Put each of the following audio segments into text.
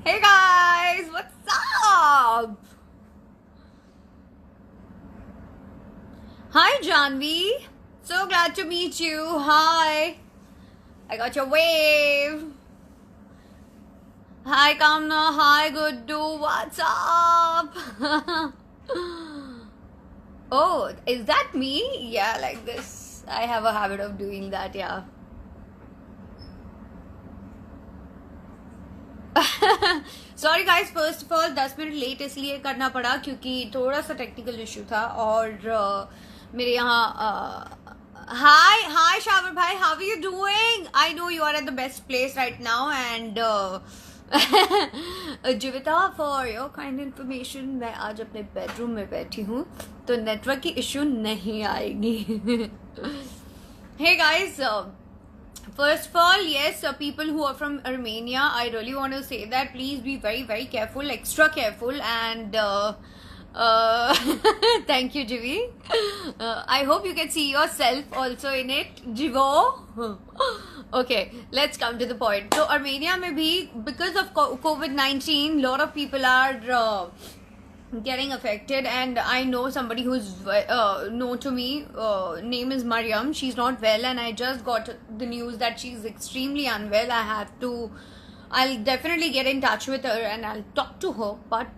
Hey guys, what's up? Hi Janvi, so glad to meet you. Hi, I got your wave. Hi Kamna, hi Guddu, what's up? Oh, is that me? Yeah, like this. I have a habit of doing that, yeah. Sorry guys, first of all 10 minute late इसलिए करना पड़ा क्योंकि थोड़ा सा technical issue था और मेरे यहाँ हाय हाय शावर भाई, how are you doing? I know you are at the best place right now and Jeevita, for your kind information, मैं आज अपने बेडरूम में बैठी हूँ तो नेटवर्क की इशू नहीं आएगी. Hey guys, first of all, yes, people who are from Armenia, I really want to say that please be very, very careful, extra careful, and thank you, Jivi. I hope you can see yourself also in it, Jivo. Okay, let's come to the point. So, Armenia में भी because of COVID-19, lot of people are getting affected, and I know somebody who's known to me, name is Mariam. She's not well and I just got the news that she's extremely unwell. I'll definitely get in touch with her and I'll talk to her, but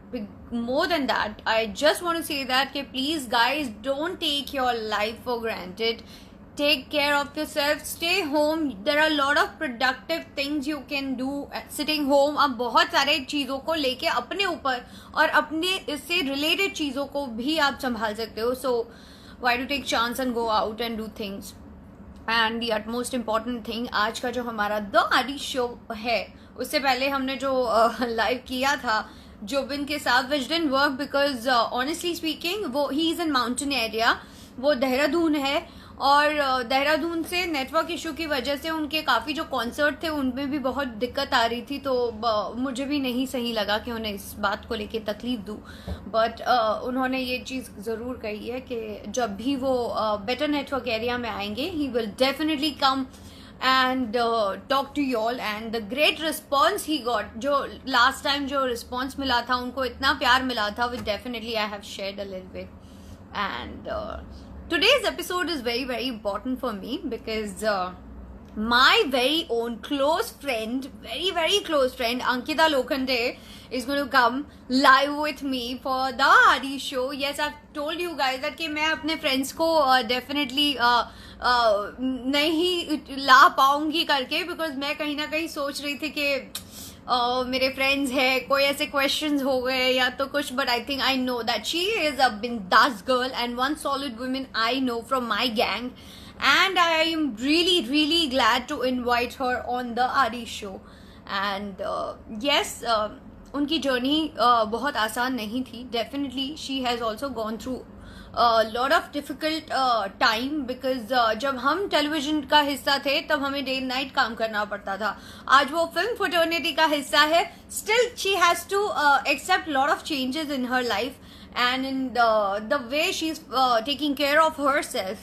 more than that, I just want to say that please guys, don't take your life for granted. Take care of yourself, stay home. There are a lot of productive things you can do sitting home. आप बहुत सारे चीज़ों को लेके अपने ऊपर और अपने इससे रिलेटेड चीज़ों को भी आप संभाल सकते हो. So why to take chance and go out and do things? And the utmost important thing, आज का जो हमारा द आदि शो है, उससे पहले हमने जो लाइव किया था जोबिन के साथ, which didn't work because honestly speaking वो he is in mountain area, वो देहरादून है और देहरादून से नेटवर्क इशू की वजह से उनके काफ़ी जो कॉन्सर्ट थे उनमें भी बहुत दिक्कत आ रही थी. तो मुझे भी नहीं सही लगा कि उन्हें इस बात को लेके तकलीफ दूँ, बट उन्होंने ये चीज़ ज़रूर कही है कि जब भी वो बेटर नेटवर्क एरिया में आएंगे he will definitely come and talk to you all. And the great response he got, जो last time जो response मिला था, उनको इतना प्यार मिला था, which definitely I have shared a little bit. And today's episode is very, very important for me because my very own close friend, very, very close friend, Ankita Lokhande, is going to come live with me for the Adi show. Yes, I've told you guys that कि मैं अपने friends को definitely नहीं ला पाऊंगी करके, because मैं कहीं ना कहीं सोच रही थी कि मेरे फ्रेंड्स है, कोई ऐसे क्वेश्चंस हो गए या तो कुछ, but I think I know that she is a बिंदास girl and one solid woman I know from my gang, and I am really, really glad to invite her on the Adi show. And yes, उनकी journey बहुत आसान नहीं थी. Definitely she has also gone through lot of difficult time, because जब हम television का हिस्सा थे तब हमें डे नाइट काम करना पड़ता था. आज वो फिल्म फ्रेटर्निटी का हिस्सा है. Still she has to accept lot of changes in her life and in the way she is taking care of her self.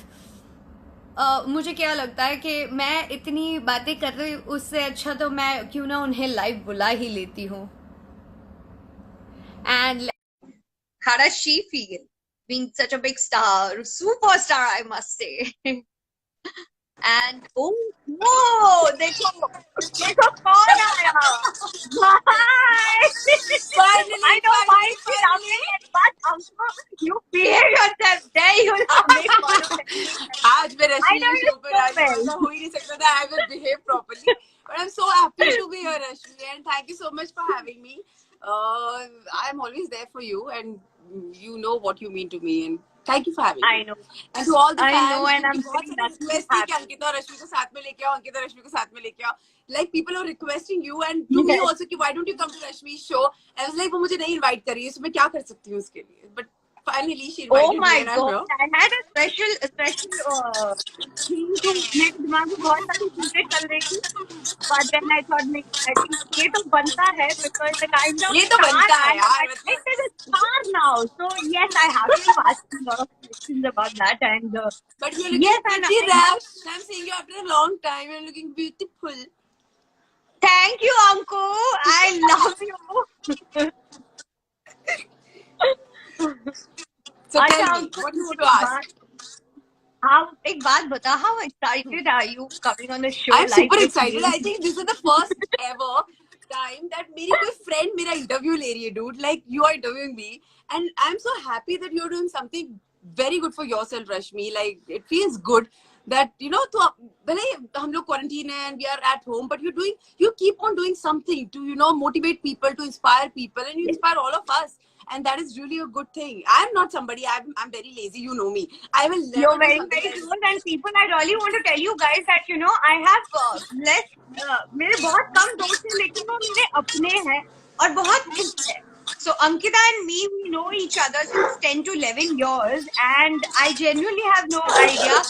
मुझे क्या लगता है कि मैं इतनी बातें कर रही, उससे अच्छा तो मैं क्यों ना उन्हें लाइव बुला ही लेती हूँ. And how does she feel being such a big star, superstar, I must say? And oh no, देखो कौन आया. Hi. Finally, I don't mind you laughing at, but also you behave yourself. There you make fun of it. आज मैं रश्मि के show पर आज ऐसा हो ही नहीं सकता था. I will behave properly. But I'm so happy to be here, Rashmi, and thank you so much for having me. I'm always there for you, and you know what you mean to me, and thank you for having me. I know. And to all the fans, I know, and I'm बहुत सारे request थी कि अंकिता और रश्मि को साथ में लेके आओ, अंकिता और रश्मि को साथ में लेके आओ. Like people are requesting you and to me also कि why don't you come to Rashmi's show? I was like वो मुझे नहीं invite कर रही है, so मैं क्या कर सकती हूँ उसके लिए? But finally she invited me and I'm here. I had a special thing to मेरे दिमाग में बहुत सारी चीजें चल रही थी, but then I thought I think ये तो बनता है because the kind of ये तो बनता है यार. it is a star now, so yes, I have to ask a lot of questions about that. And but you're looking pretty rash. I'm seeing you after a long time. You're looking beautiful. Thank you, Anku. I love you. So अच्छा tell me, Anku what do you want to ask? हाँ एक बात बता, how excited are you coming on the show I'm live super with excited. me? I think this is the first ever time that मेरी कोई friend मेरा interview ले रही है, dude. Like you are interviewing me, and I'm so happy that you're doing something very good for yourself, Rashmi. Like it feels good that तो भले हम लोग quarantine है and we are at home, but you keep on doing something to motivate people, to inspire people, and you inspire all of us. And that is really a good thing. I'm not somebody. I'm very lazy. You know me. I will never You're do very, something very like close, and people, I really want to tell you guys that I have less, मेरे बहुत कम दोस्त हैं, लेकिन वो मेरे अपने हैं और बहुत खुश है. So Ankita and me, we know each other since 10 to 11 years, and I genuinely have no idea.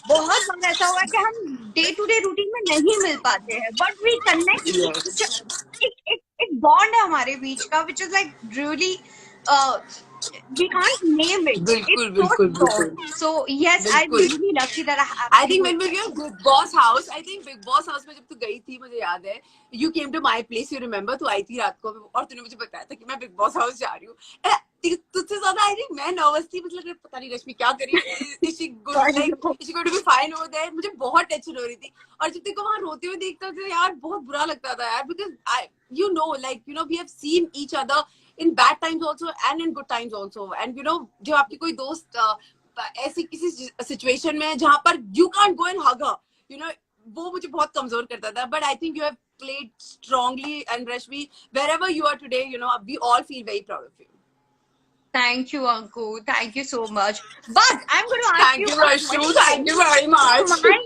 बहुत बार ऐसा हुआ है कि हम डे टू डे रूटीन में नहीं मिल पाते हैं, बट वी कनेक्ट. yes. एक बॉन्ड है हमारे बीच का, which is like really we can't name it. It's बिल्कुल so बिल्कुल strong. बिल्कुल So yes, I'm बिल्कुल. really lucky that I have I you. think when we were Big Boss House, I think Big Boss House में जब तू गई थी मुझे याद है, you came to my place, you remember, तू आई थी रात को और तूने मुझे बताया था कि मैं Big Boss House जा रही हूँ. तुझसे ज्यादा आई थिंक मैं नर्वस थी, मतलब पता नहीं रश्मि क्या करी, is she good, like is she going to be fine over there. मुझे बहुत टेंशन हो रही थी और जब तेरे को वहां रोते हुए देखता था यार बहुत बुरा लगता था यार, because we have seen each other in bad times also and in good times also, and जब आपकी कोई दोस्त ऐसी किसी सिचुएशन में जहां पर you can't go and hug her, वो मुझे बहुत कमजोर करता था. But I think you have played strongly, and Rashmi, wherever you are today, we all feel very proud of you. Thank you, Anku. Thank you so much. But I'm going to ask Thank you you, a Rashmi. question. Thank you very much. So my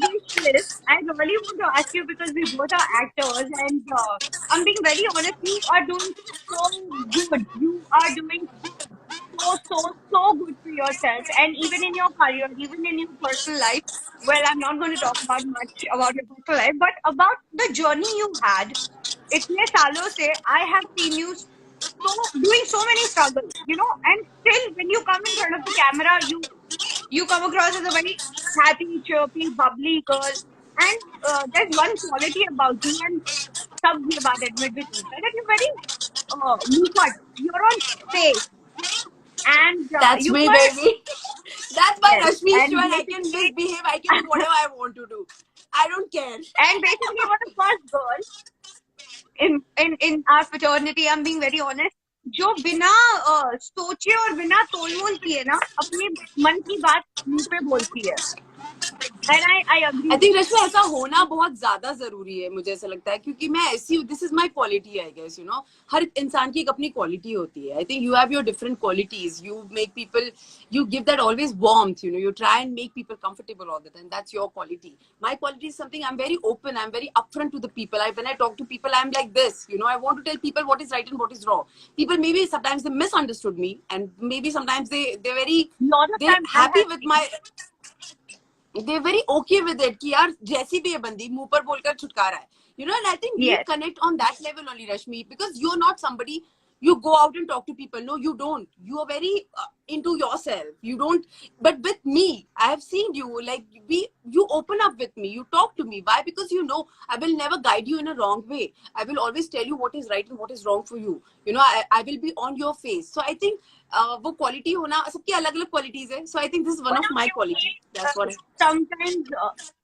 wish list, I really want to ask you because we both are actors, and I'm being very honest. You are doing so good. You are doing so good for yourself, and even in your career, even in your personal life. Well, I'm not going to talk about much about your personal life, but about the journey you had. इतने सालों से I have seen you doing so many struggles, and still when you come in front of the camera, you come across as a very happy, chirpy, bubbly girl. And there's one quality about you, and सब ये बात admit भी करता है, that you're very muffled. You're on stage, and That's you me, were baby. That's my yes, Rashmi show, and and I can basically, misbehave. I can do whatever I want to do. I don't care. you were the first girl in our fraternity. I'm being very honest. जो बिना सोचे और बिना तोलमोल किए ना अपने मन की बात मुंह पे बोलती है. And I agree I with think you. रश्मि ऐसा होना बहुत ज्यादा जरूरी है, मुझे ऐसा लगता है, क्योंकि मैं ऐसी हूँ. This is my quality, I guess. हर इंसान की एक अपनी क्वालिटी होती है. I think you have your different qualities. You make people, you give that always warmth, you try and make people comfortable all the time. That's your quality. My quality is something, I'm very open, I'm very upfront to the people. When I talk to people, I'm like this. I want to tell people what is right and what is wrong. People maybe sometimes they misunderstood me, and maybe sometimes they're very, Lot of they're times I happy have with my, they're very okay with it कि यार जैसी भी है बंदी मुंह पर बोलकर छुटकारा है. And I think we yes, connect on that level only, Rashmi, because you're not somebody you go out and talk to people. No, you don't. You are very into yourself. You don't. But with me, I have seen you, like you open up with me. You talk to me. Why? Because I will never guide you in a wrong way. I will always tell you what is right and what is wrong for you. I will be on your face. So I think वो quality होना, सबकी अलग अलग qualities है. So I think this is one of my quality. That's what sometimes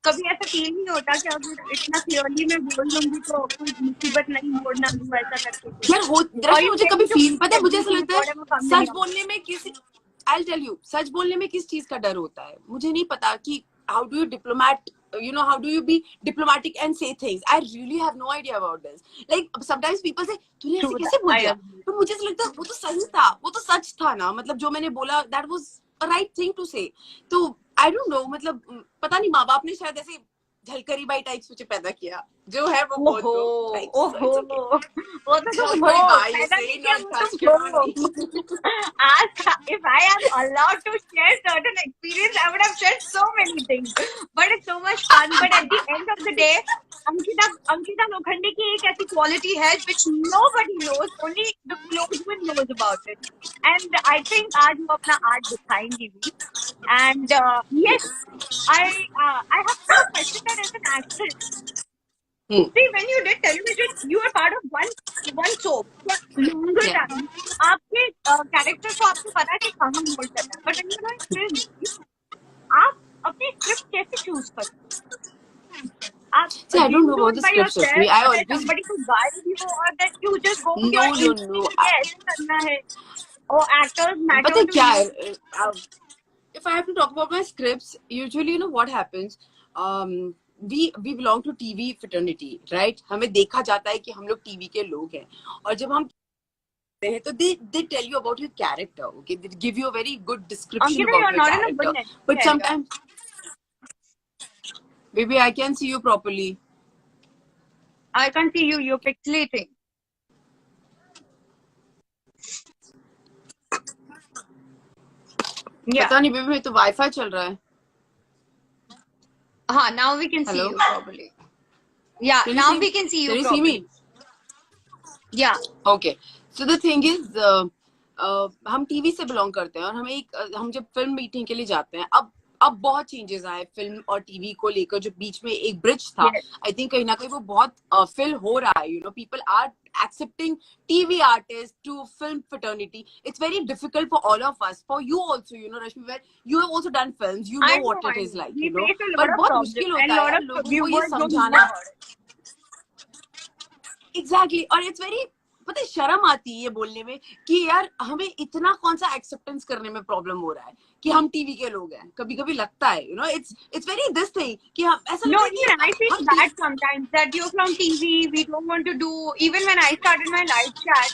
कभी ऐसा feel नहीं होता कि अगर इतना क्लियरली मैं बोल दूंगी तो कोई मुसीबत नहीं, मोड़ना दूं ऐसा करके कुछ. यार Or दरअसल you मुझे कभी ready to फील, face पता है मुझे ऐसा everything, लगता है whatever comes in such your way? बोलने में किसी, I'll tell you, सच बोलने में किस चीज का डर होता है. मुझे नहीं पता कि how do you diplomat, how do you be diplomatic and say things. I really have no idea about this. Like sometimes people say तूने ऐसे True कैसे that. बोल I दिया, agree. तो मुझे ऐसा लगता है वो तो सही था, वो तो सच था ना, मतलब जो मैंने बोला that was a right thing to say. तो I don't know, मतलब पता नहीं माँ बाप ने शायद ऐसे झलकरी बाई टाइप्स मुझे पैदा किया, जो है वो बोल दो टाइप्स. ओहो, वो तो तुम कोई हो, भाई पैदा से नहीं ना किया, वो touch तुम हो. करवानी. If I am allowed to share certain experience, I would have shared so many things. But it's so much fun. But at the end of the day, Ankita Lokhande की एक ऐसी quality है which nobody knows, only the close one knows about it. And I think आज वो अपना art दिखाएंगी भी. And yes, I have a question that as an actress, See, when you did television, you were part of one soap for longer Yeah. time. आपके character को आपको पता है कि कहाँ मोल्ड करना है, but when you're doing film, आप अपने स्क्रिप्ट कैसे चूज करते हो? आप See, I do don't you know do about it the by scripts, Rashmi. yourself, I or there's always somebody to guide you, or that you just go with your no, no, no. instinct कि ऐसे करना है, or actors matter पता है to क्या you? है? If I have to talk about my scripts, usually you know what happens. We belong to TV fraternity, right? हमें देखा जाता है कि हम लोग टीवी के लोग हैं, और जब हम हैं तो they tell you about your character, okay? They give you a very good description Ankita, about you're your not in a good character. network But area. sometimes, baby, I can see you properly. I can't see you. You're pixelating. Yeah. पता नहीं baby, मेरे तो wifi चल रहा है. Now we can see Hello? you properly. Yeah, Can you now see? we can see you Can you see properly. me? Yeah. Okay. So the thing is, हम TV से belong करते हैं, और हम जब फिल्म मीटिंग के लिए जाते हैं, अब बहुत चेंजेस आए फिल्म और टीवी को लेकर. जो बीच में एक ब्रिज था, आई थिंक कहीं ना कहीं वो बहुत फिल हो रहा है. You know, people are accepting TV artists to film fraternity. It's very difficult for all of us, for you also, you know, Rashmi, where you have also done films, you know what it is like, We you know. face a lot But of बहुत problems, मुश्किल and होता है lot यार of लोगों को ये viewers don't know समझाना. about it. Exactly. और इट्स वेरी, पता है, शर्म आती है ये बोलने में कि यार हमें इतना कौन सा एक्सेप्टेंस करने में प्रॉब्लम हो रहा है कि हम टीवी के लोग हैं. कभी कभी लगता है, you no, it's very this thing कि हम ऐसा No, लगता है even I कि feel हम bad sometimes that you're from TV. We don't want to do. Even when I started my live chat,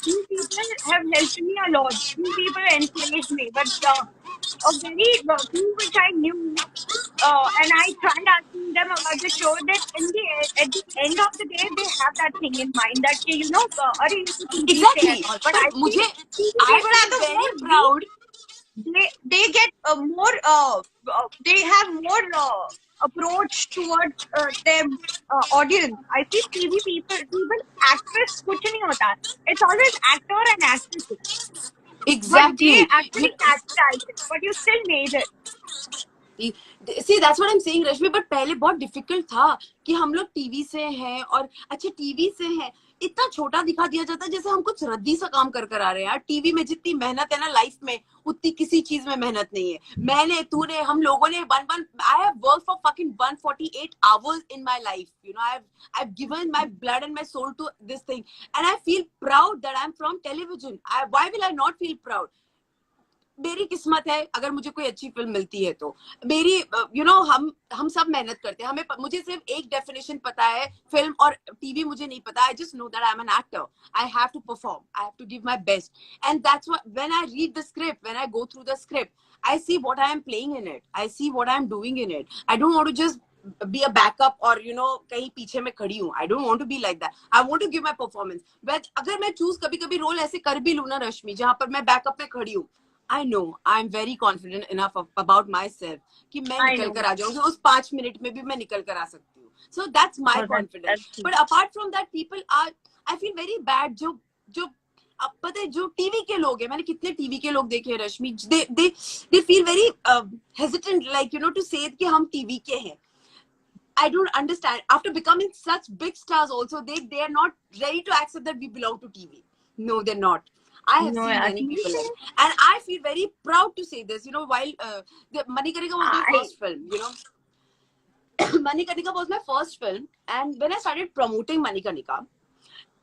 few people have helped me a lot. Few people encouraged me, but a very few which I knew, and I tried asking them about the show. That at the end of the day, they have that thing in mind that you know, are you TV se exactly. and all. But I पर feel मुझे, TV I people are feel the very more proud. they get more they have more approach towards their audience. I see TV people actress कुछ नहीं होता. It's always actor and actresses, but they exactly. actually capitalize it. But you still made it. See, that's what I'm saying, Rashmi. But पहले बहुत difficult था कि हम लोग TV से हैं, और अच्छा टीवी से हैं, इतना छोटा दिखा दिया जाता है जैसे हम कुछ रद्दी सा काम कर आ रहे हैं. यार टीवी में जितनी मेहनत है ना लाइफ में, उतनी किसी चीज में मेहनत नहीं है. मैंने, तूने, हम लोगों ने I have work for fucking 148 hours in my life. You know, I've given my blood and my soul to this thing, and I feel proud that I'm from television. Why will I not feel proud? मेरी किस्मत है अगर मुझे कोई अच्छी film मिलती है तो. मेरी, यू नो, हम सब मेहनत करते हैं. मुझे सिर्फ एक डेफिनेशन पता है, फिल्म और टीवी मुझे नहीं पता. I just know that I am an actor. I have to perform, I have to give my best, and that's what, when I read the script, when I go through the script, I see what I am playing in it, I see what I am doing in it. I don't want to just be a backup or you know कहीं पीछे में खड़ी हूँ. I don't want to be like that. I want to give my performance. But अगर मैं choose कभी role ऐसे कर भी लूँ ना रश्मि, जहाँ पर मैं बैकअप में खड़ी हूँ, I know I'm very confident enough about myself कि मैं निकल कर आ जाऊंगी. उस 5 मिनट में भी मैं निकल कर आ सकती हूँ. So that's my confidence. But apart from that, people are, I feel very bad. जो अब पता है, जो टीवी के लोग हैं, मैंने कितने टीवी के लोग देखे हैं रश्मि, they feel very hesitant, like you know, to say कि हम टीवी के हैं. I don't understand. After becoming such big stars, also they are not ready to accept that we belong to TV. No, they're not. I have seen many people like, and I feel very proud to say this. You know, while the Manikarnika was my first film, you know, Manikarnika was my first film, and when I started promoting Manikarnika,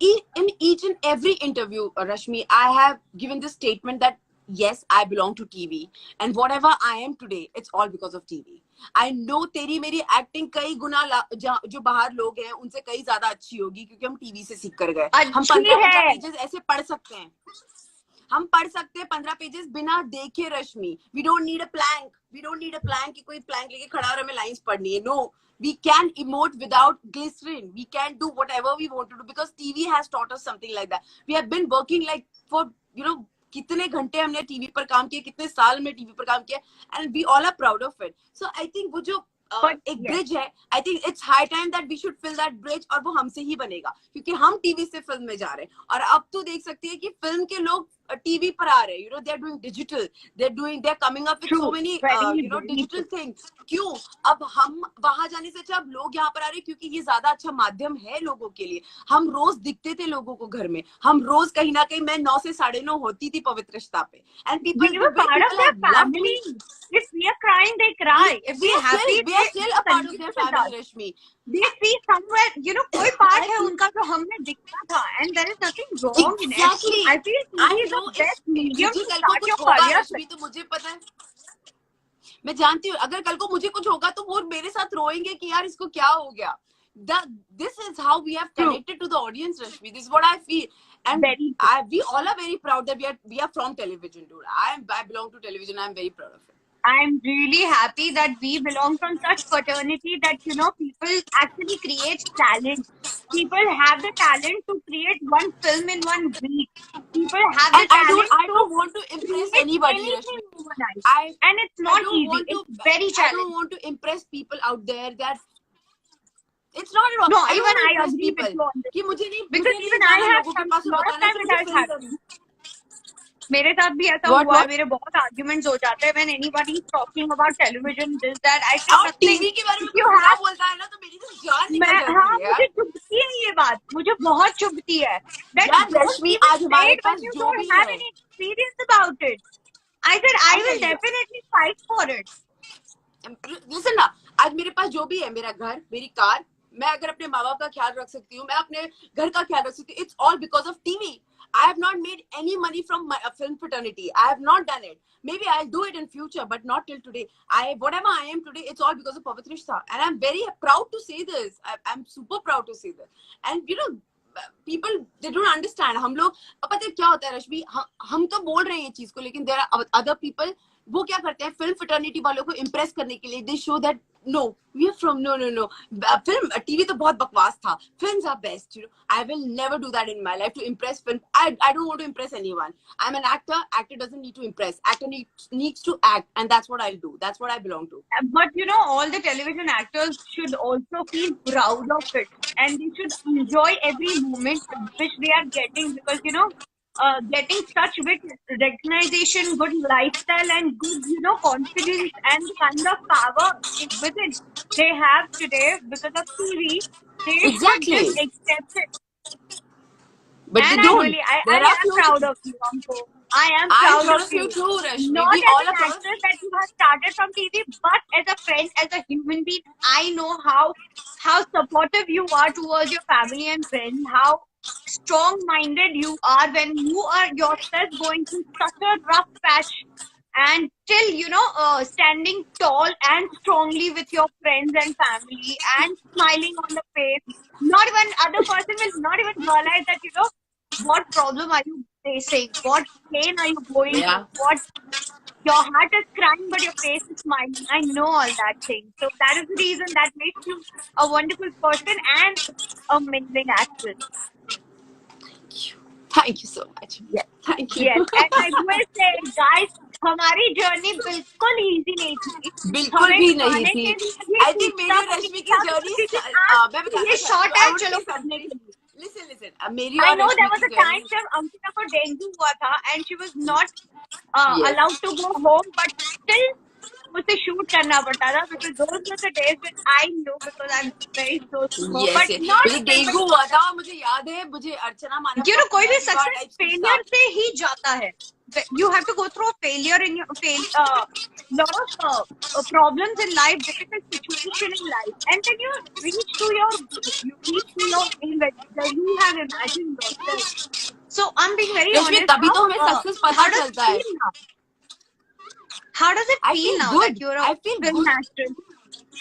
in each and every interview, Rashmi, I have given this statement that yes, I belong to TV, and whatever I am today, it's all because of TV. I know तेरी मेरी acting कई गुना जो बाहर लोग हैं उनसे कई ज्यादा अच्छी होगी, क्योंकि हम टीवी से सीख कर गए. हम 15 पेजेस ऐसे पढ़ सकते हैं, हम पढ़ सकते हैं 15 पेजेस बिना देखे Rashmi. We don't need a plank कि कोई प्लैंक लेके खड़ा और हमें लाइंस पढ़नी है. No, we can emote without glycerin. We can do whatever we want to do because TV has taught us something like that. We have been working like for, you know, कितने घंटे हमने TV पर काम किया, कितने साल हमने TV पर काम किया, and we all are proud of it. So I think वो जो एक ब्रिज है, I think it's high time that we should fill that bridge, और वो हमसे ही बनेगा क्योंकि हम टीवी से फिल्म में जा रहे हैं. और अब तो देख सकती है कि फिल्म के लोग टीवी पर आ रहे हैं, they are doing digital, they're coming up with so many digital things. क्यों अब हम वहां जाने से अच्छा अब लोग यहाँ पर आ रहे हैं, क्योंकि ये ज्यादा अच्छा माध्यम है लोगों के लिए. हम रोज दिखते थे लोगों को घर में, हम रोज कहीं ना कहीं, मैं 9 से 9:30 होती थी पवित्रता पे, and people we were part of their family. If we are crying, they cry. If we are happy, we are still a part of their family, Rashmi. They see somewhere, कोई part है उनका जो हमने दिखता था, and there is nothing wrong in it. I feel TV is the best medium to start your career. रश्मि, तो मुझे पता है, मैं जानती हूँ अगर कल को मुझे कुछ होगा तो वो मेरे साथ रोएंगे कि यार इसको क्या हो गया. This is how we have connected to the audience, Rashmi. This is what I feel, and we all are very proud that we are from television, dude. I belong to television. I'm very proud of it. I'm really happy that we belong from such fraternity that people actually create talent. People have the talent to create one film in 1 week. People have the talent. I don't want to impress anybody, Rashmi. And it's not easy. It's very challenging. I don't want to impress people out there that it's not wrong. No, even I agree with you on this. कि मुझे नहीं, because even I have some lot of time it has happened. मेरे साथ भी ऐसा हुआ है, मेरे बहुत आर्ग्यूमेंट्स हो जाते हैं when anybody is talking about television, this that. I think और टीवी के बारे में क्या बोलता है ना, तो मेरी तो जान निकल जाती है. हाँ, मुझे चुभती है ये बात, मुझे बहुत चुभती है. रश्मि, आज हमारे पास जो भी है, have any experience about it. I said I will definitely fight for it. Listen ना, आज मेरे पास जो भी है, मेरा घर, मेरी कार, मैं अगर अपने माँ बाप का ख्याल रख सकती हूँ, मैं अपने घर का ख्याल रख सकती हूँ. It's all because of TV. I have not made any money from my film fraternity. I have not done it. Maybe I'll do it in future, but not till today. Whatever I am today, it's all because of Pavitrishta. And I'm very proud to say this. I'm super proud to say this. And people, they don't understand. हम लोग, पता है क्या होता है रश्मि, हम तो बोल रहे हैं ये चीज को, लेकिन there are other people, वो क्या करते हैं, फिल्म फ्रेटर्निटी वालों को इम्प्रेस करने के लिए, they show that no we are from, no film TV तो बहुत बकवास था, films are best. I will never do that in my life to impress film. I don't want to impress anyone. I am an actor doesn't need to impress, actor needs to act, and that's what I do, that's what I belong to. But all the television actors should also feel proud of it, and they should enjoy every moment which they are getting, because getting such big recognition, good lifestyle, and good confidence, and the kind of power within they have today because of TV, they should just accept it. But and they don't. I am proud of you, Anko. I am proud of you too, Rashmi. Not as an actress that you have started from TV, but as a friend, as a human being. I know how supportive you are towards your family and friends, how strong-minded you are when you are yourself going through such a rough patch, and still standing tall and strongly with your friends and family and smiling on the face. Not even other person will not even realize that what problem are you facing, what pain are you going through, what your heart is crying but your face is smiling. I know all that thing. So that is the reason that makes you a wonderful person and amazing actress. Thank you so much. Yes. Thank you. Yes. And I will say, guys, हमारी journey बिल्कुल easy नहीं थी, बिल्कुल भी नहीं थी. I think मेरी और रश्मि की जर्नी, ये शॉर्ट है, चलो करने के लिए. Listen. मेरी I और know there रश्मि was की a time जब अंकिता को डेंगू हुआ था and she was not allowed to go home, but still मुझे शूट करना पड़ता था, because those were the days when I knew, because I'm very so small. Yes, but not मुझे डेंगू हुआ था, मुझे याद है, मुझे अर्चना माना, कोई भी सक्सेस फेलियर से ही जाता है. You have to go through a failure in your lot of problems in life, difficult situation in life, and then you reach to your aim that you have imagined yourself. So I'm being very honest. तभी तो हमें success पता चलता है. How does it feel now that you're a film actor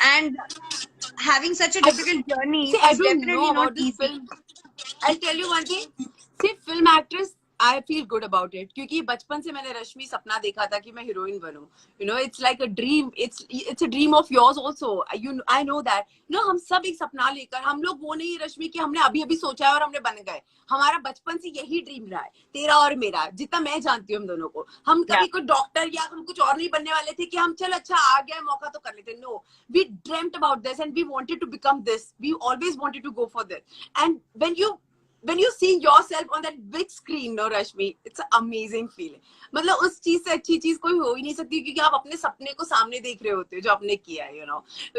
and having such a difficult journey? See, I don't know about this film. I'll tell you one thing. See, film actress, I feel good about it. क्योंकि बचपन से मैंने रश्मि सपना देखा था कि मैं heroine बनूं. It's like a dream. It's a dream of yours also. I know that. हम सब एक सपना लेकर, हम लोग वो नहीं रश्मि कि हमने अभी सोचा है और हमने बन गए. हमारा बचपन से यही ड्रीम रहा है, तेरा और मेरा, जितना मैं जानती हूँ हम दोनों को. हम कभी कोई डॉक्टर या हम कुछ और नहीं बनने वाले थे कि हम चल अच्छा आ गया मौका तो कर लेते. No, we dreamt about this and we wanted to become this. We always wanted to go for this. And when you when you see yourself on that big screen, no Rashmi, it's an amazing feeling. मतलब उस चीज से अच्छी चीज कोई हो ही नहीं सकती, क्योंकि आप अपने सपने को सामने देख रहे होते हो जो आपने किया है,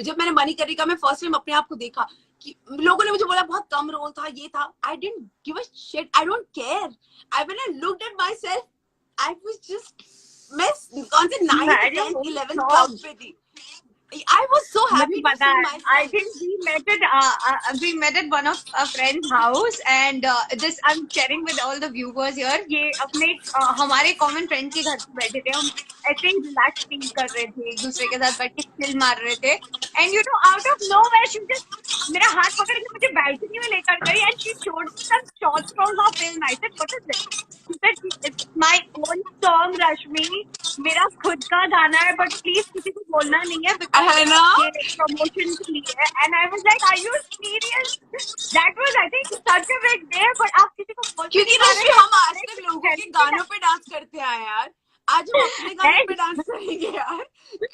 जब मैंने मणिकर्णिका में फर्स्ट टाइम अपने आप को देखा, कि लोगों ने मुझे बोला बहुत कम रोल था, ये था, I didn't give a shit, I don't care. When I looked at myself, I was just मैं कौन से 9th 10th 11th क्लास पे थी. I was so happy to see myself. I think we met at one of a friend's house, and this I'm sharing with all the viewers here. ये अपने हमारे common friend के घर पे बैठे थे, हम ऐसे ही relax feel कर रहे थे, एक दूसरे के साथ बैठ के chill मार रहे थे, and out of nowhere she just मेरा हाथ पकड़ के मुझे balcony में लेकर गई, and she showed me some shots from her film. I said, what is this? She said, it's my own song, Rashmi. मेरा खुद का गाना है, but please किसी को बोलना नहीं है, because ये promotion के लिए है. And I was like, are you serious? That was, I think, such a big day. But आप किसी को बोल, क्योंकि रश्मि हम आज तक लोगों के गानों पे डांस करते आए यार, आज हम अपने गानों पे डांस करेंगे यार.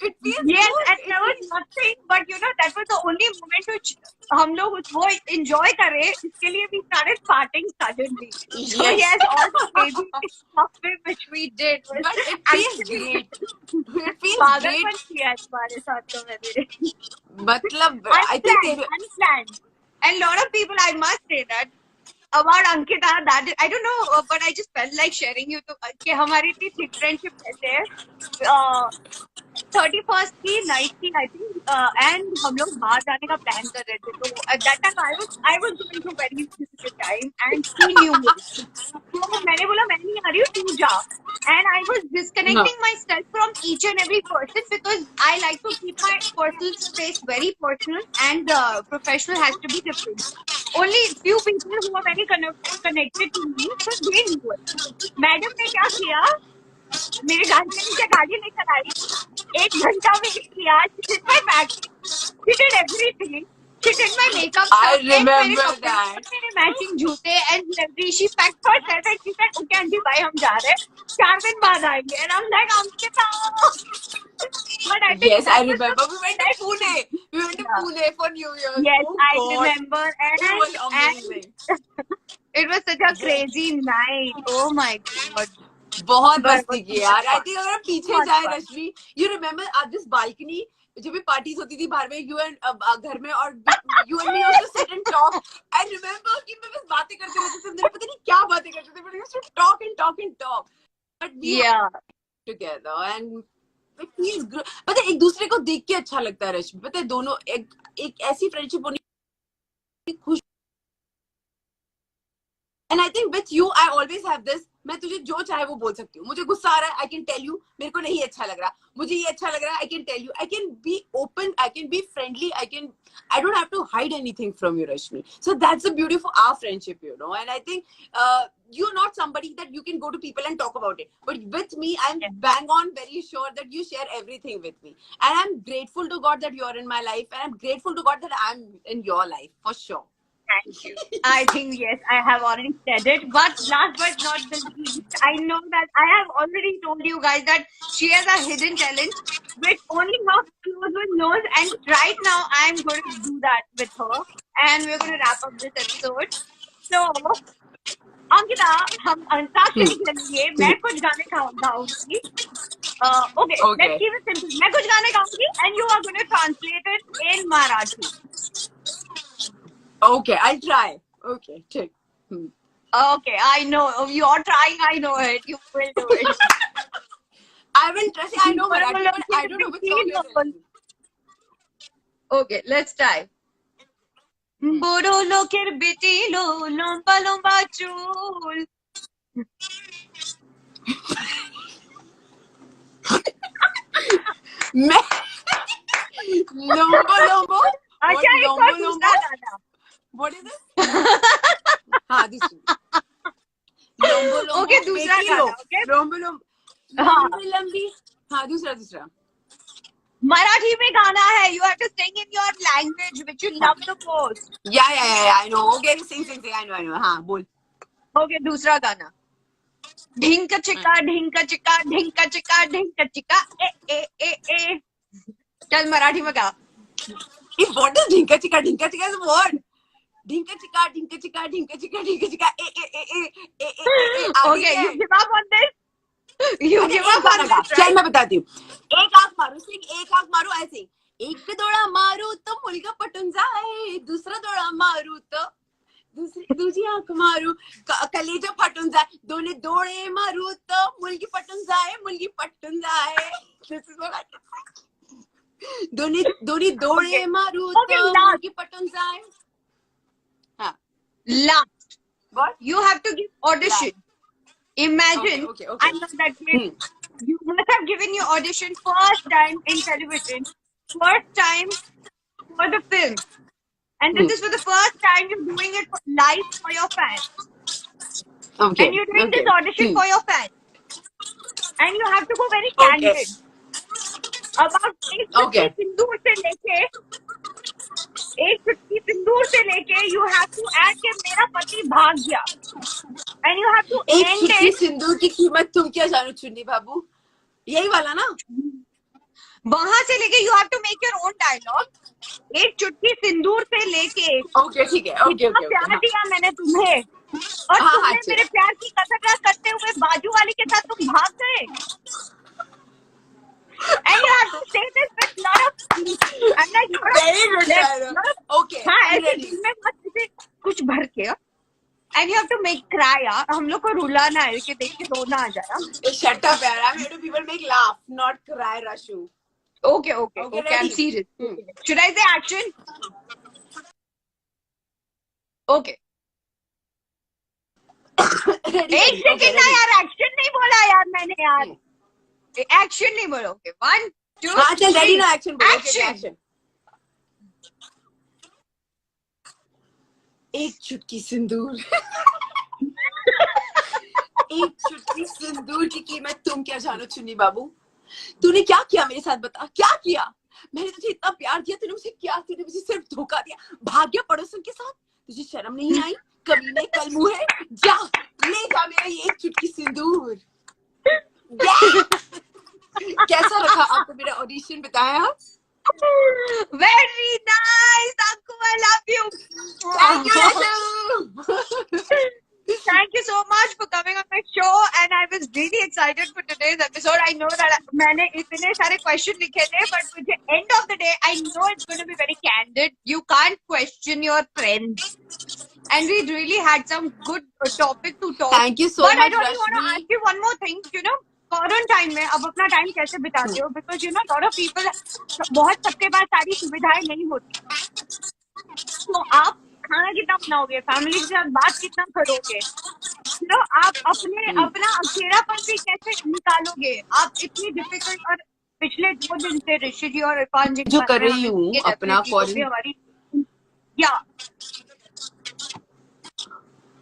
It feels yes, good. and there was nothing, but that was the only moment which हम लोग वो enjoy करे. इसके लिए we started partying suddenly. Yes. So yes, all the crazy stuff which we did was But it feels great. It feels पागलपन great. किया तुम्हारे साथ तो मैंने. मतलब I think unplanned. And lot of people, I must say that about Ankita, that I don't know, but I just felt like sharing you to कि हमारी इतनी thick friendship कैसे है. 31st की night थी I think, and हम लोग बाहर जाने का plan कर रहे थे, तो at that time I was going through very difficult time, and she knew it. तो मैंने बोला मैं नहीं आ रही हूँ, तू जा. And I was disconnecting myself from each and every person, because I like to keep my personal space very personal, and professional has to be different. Only few people who are very connected to me, so they knew it. Madam ने क्या किया, मेरे घर के नीचे गाड़ी लेकर आई, 1 घंटा वेट किया, she did my backing, she did everything, she did my makeup. I remember that. मेरे matching जूते and jewelry, she packed her set and she said, okay aunty भाई हम जा रहे हैं, 4 दिन बाद आएंगे. And I'm like, Ankita. But I think yes, I remember. We went to Pune. We went to Pune for New Year. Yes, oh, I God. remember. And it was amazing. It was such a crazy night. Oh my God. बहुत मस्ती की यार. I think अगर हम पीछे बहुत जाए fun. Rashmi, you remember at this balcony जब भी पार्टीज होती थी बाहर में, you and घर में, और you and me used to sit and talk. I remember कि मैं बस बातें करते रहते थे, पता नहीं क्या बातें करते थे, but we used to talk and talk and talk. But we were together and it feels good. पता है एक दूसरे को देख के अच्छा लगता है रश्मि. पता है दोनों एक ऐसी फ्रेंडशिप होनी खुश. And I think with you I always have this, मैं तुझे जो चाहे वो बोल सकती हूँ. मुझे गुस्सा आ रहा है, I can tell you. मेरे को नहीं अच्छा लग रहा, मुझे ये अच्छा लग रहा है, I can tell you. I can be open, I can be friendly, I don't have to hide anything from you, Rashmi. So that's the beauty of our friendship, And I think you're not somebody that you can go to people and talk about it. But with me, I'm bang on very sure that you share everything with me. And I'm grateful to God that you're in my life. And I'm grateful to God that I'm in your life, for sure. Thank you. I think, yes, I have already said it. But last but not the least, I know that I have already told you guys that she has a hidden talent which only her close one knows. And right now, I'm going to do that with her. And we're going to wrap up this episode. So, Ankita, हम अंताक्षरी खेलेंगे. मैं कुछ गाने गाऊंगी. Okay, let's keep it simple. मैं कुछ गाने गाऊंगी and you are going to translate it in Marathi. Okay, I'll try. Okay, check. Okay, I know. You're trying, I know it. You will do it. I will try. I know Marathi, but I don't know which song you're singing. Okay, let's try. বড় লোকের বেটি লো লম্বা লম্বা চুল मैं लंबो लंबो अच्छा एक और दूसरा गाना What is it? हाँ दूसरी लंबो लंबो ओके दूसरा गाना ओके लंबो लंबी लंबी हाँ दूसरा मराठी में गाना है you have to sing in your language which you love the most yeah I know okay sing I know हाँ बोल ओके दूसरा गाना ढिंक चिका ढिंक चिका ढिंक चिका ढिंक चिका ए चल मराठी में गा what is ढिंका चिका is what ढिंका चिका ढिंका चिका ढिंका चिका ढिंका चिका ए ए ए ए ए ए ए ए आगे Okay, क्या you है? give up on this? You अच्छा, give एक up on गाना गा, this, चल right? मैं बताती हूँ. एक आंख मारू सिंग, एक आंख मारू ऐसे. एक डोळा मारू तो मुलगा पटून जाए, दूसरा डोळा मारू तो दूजी आंख मारू कलेजा फाटून जाए, दोन्ही डोळे मारू तो मुलगी पटून जाए, मुलगी पटून जाए. This is what I can say. दोन्ही डोळे Okay. मारू Okay, तो last. मुलगी पटून जाए. हाँ. Last. What? You have to give audition. Imagine, Okay. I'm not that great. You must have given your audition first time in television, first time for the film. And this is for the first time you're doing it live for your fans. Okay. And you're doing Okay. this audition for your fans. And you have to go very Okay. candid. About एक Okay. चुटकी सिंदूर से लेके you have to add कि मेरा पति भाग गया. And you have to एक end चुटकी it. सिंदूर की कीमत तुम क्या जानो चुन्नी बाबू, यही वाला ना. वहां से लेके you have to make your own dialogue. एक चुटकी सिंदूर से लेके ओके ठीक है. ओके इतना ओके प्यार ओके. दिया मैंने तुम्हें और हाँ, तुमने अच्छे. मेरे प्यार की कसरत करते हुए बाजू वाली के साथ तुम भाग गए. And you have to say this with lot of and like Very good dialogue. Okay. हाँ I'm ऐसे ready. दिल में मत ऐसे कुछ भर के and you have to make cry यार. हम लोग को रुलाना है कि देख के रोना आ जाए. Shut up, yaar. I'm here to people make laugh, not cry, Rashu. Okay, Okay, I'm ready? serious. Should I say action? Okay. Ready, एक ready. Okay, सेकंड ना ready. यार, एक्शन नहीं बोला यार मैंने यार. एक्शन नहीं बोला. Okay, 1, 2, हाँ चल ready 3. ना action बोलो. Okay, Action. action. एक चुटकी सिंदूर. एक चुटकी सिंदूर की कीमत तुम क्या जानो चुन्नी बाबू. तूने क्या किया मेरे साथ, बता क्या किया. मैंने तुझे इतना प्यार दिया, तूने मुझे सिर्फ धोखा दिया, भाग गया पड़ोसन के साथ. तुझे शर्म नहीं आई, कमीने कल मुंह है. जा ले जा मेरा ये एक चुटकी सिंदूर. कैसा रखा आपको मेरा ऑडिशन, बताया. Very nice, Anku. I love you. Thank you, Rashu. Thank you so much for coming on my show, and I was really excited for today's episode. I know that मैंने इतने सारे question लिखे थे, but at the end of the day, I know it's going to be very candid. You can't question your friends, and we really had some good topic to talk. Thank you so but much, I really want to Rashmi. ask you one more thing. You know, quarantine में अब अपना time कैसे बिताते हो? Because you know, lot of people, बहुत सबके पास सारी सुविधाएं नहीं होती. तो आप खाना कितना बनाओगे, फैमिली के साथ बात कितना करोगे, तो आप अपना अकेलापन भी कैसे निकालोगे. आप इतनी डिफिकल्ट और पिछले 2 दिन से ऋषि जी और इरफान जी जो कर रही हूँ अपना हमारी या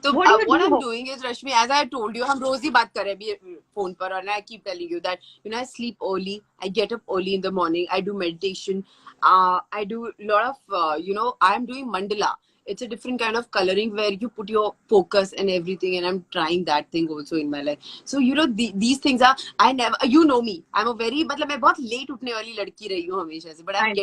तो What do you what do? I'm doing is, Rashmi, as I told you, हम रोज ही बात कर रहे हैं अभी फोन पर, और I keep telling you that I sleep early, I get up early in the morning, I do meditation, I do a lot of I am doing mandala. It's a different kind of coloring where you put your focus and everything, and I'm trying that thing also in my life. So these things are, I never, you know me, I'm a very, मतलब मैं बहुत late उठने वाली लड़की रही हूँ हमेशा से, but I'm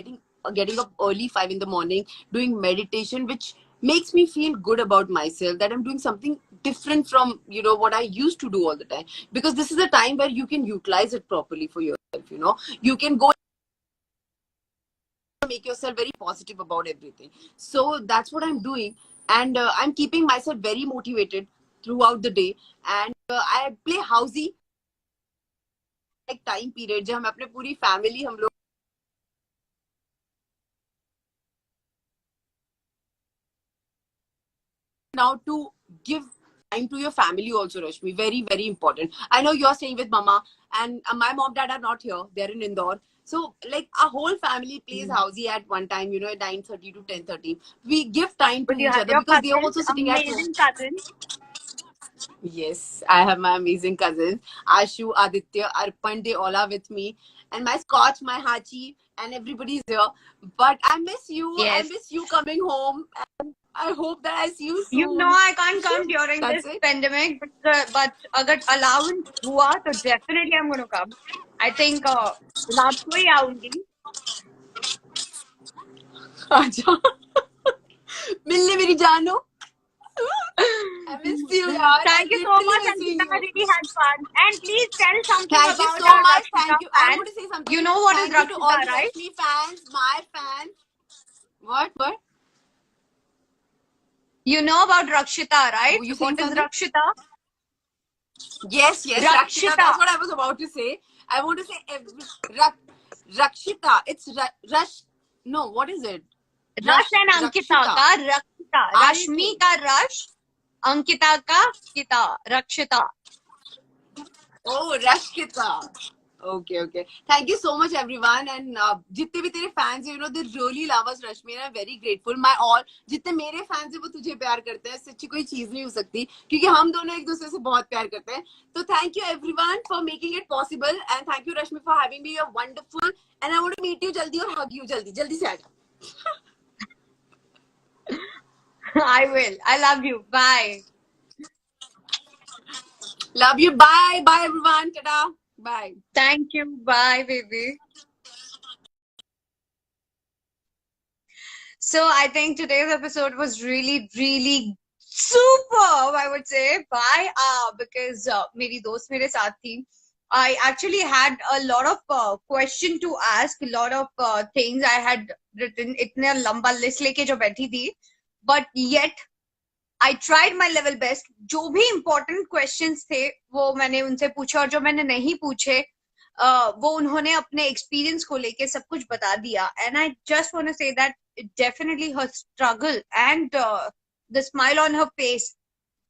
getting up early 5 in the morning, doing meditation, which makes me feel good about myself, that I'm doing something different from what I used to do all the time, because this is a time where you can utilize it properly for yourself. You can go make yourself very positive about everything. So that's what I'm doing, and I'm keeping myself very motivated throughout the day, and I play housey like time period जब हम अपने पूरी family हम लोग now to give time to your family also, Rashmi. Very, very important. I know you're staying with mama, and my mom, dad are not here. They're in Indore. So, like, our whole family plays housey at one time, at 9:30 to 10:30. We give time to each other because they are also sitting at home. Cousins. Yes, I have my amazing cousins, Ashu, Aditya, Arpan, they all are with me. And my Scotch, my Hachi, and everybody's here. But I miss you. Yes. I miss you coming home. And I hope that I see you soon. You know I can't come during this pandemic, but अगर allowance हुआ तो definitely I'm going to come. I think रात को ही आऊंगी. अच्छा. मिलने मेरी जानो. I miss you, yaar. Thank you so Literally much, missing Ankita. I you. really had fun. And please tell something Thank you about so our much. Rakshita Thank you. I want fans. to say something. You know what is Thank you to all Rakshita, the right? Rashmi fans, my fans. What? What? You know about Rakshita, right? Were you saying What is something? Rakshita? Yes, yes, Rakshita. Rakshita. That's what I was about to say. I want to say Rakshita. It's Rush. No, what is it? Rush and Ankita Rakshita. ka Rakshita. Rashmi RK. ka Rush. Ankita ka Kita. Rakshita. Oh, Rashkita. Okay, okay. Thank you so much, everyone. And जितने भी तेरे fans हैं, you know, they really love us, Rashmi. And I'm very grateful. My all, जितने मेरे fans हैं, वो तुझे प्यार करते हैं. इससे अच्छी कोई चीज नहीं हो सकती, क्योंकि हम दोनों एक दूसरे से बहुत प्यार करते हैं. तो thank you everyone for making it possible, and thank you Rashmi for having me. You're wonderful, and I want to meet you जल्दी और hug you जल्दी. जल्दी से आजा. I will. I love you. Bye. Love you. Bye. Bye, everyone. Ta-da. Bye. Thank you. Bye, baby. So I think today's episode was really, really superb, I would say. Why? Because मेरी दोस्त मेरे साथ थी. I actually had a lot of question to ask, a lot of things I had written. इतने लंबा list लेके जो बैठी थी, but yet I tried my level best. जो भी important questions थे, वो मैंने उनसे पूछा, और जो मैंने नहीं पूछे, वो उन्होंने अपने experience को लेके सब कुछ बता दिया. And I just want to say that definitely her struggle and the smile on her face,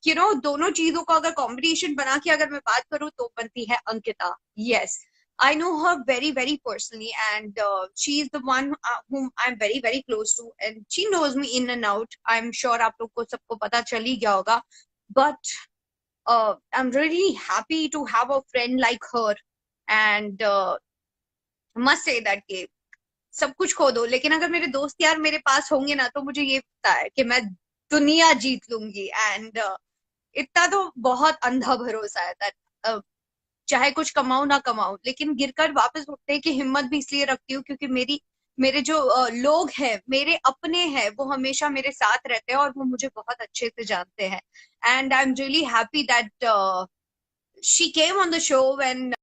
you know, दोनों चीजों का अगर combination बना के अगर मैं बात करूँ तो बनती है Ankita. Yes, I know her very, very personally, and she is the one whom I'm very, very close to, and she knows me in and out. I'm sure आप लोग को सबको पता चल ही गया होगा. But I'm really happy to have a friend like her, and must say that कि सब कुछ खो दो, लेकिन अगर मेरे दोस्त यार मेरे पास होंगे ना, तो मुझे ये पता है कि मैं दुनिया जीत लूंगी. एंड इतना तो बहुत अंधा भरोसा है that चाहे कुछ कमाऊं ना कमाऊं, लेकिन गिरकर वापस उठने की हिम्मत भी इसलिए रखती हूँ क्योंकि मेरे जो लोग हैं, मेरे अपने हैं, वो हमेशा मेरे साथ रहते हैं और वो मुझे बहुत अच्छे से जानते हैं. And I am really happy that she came on the show when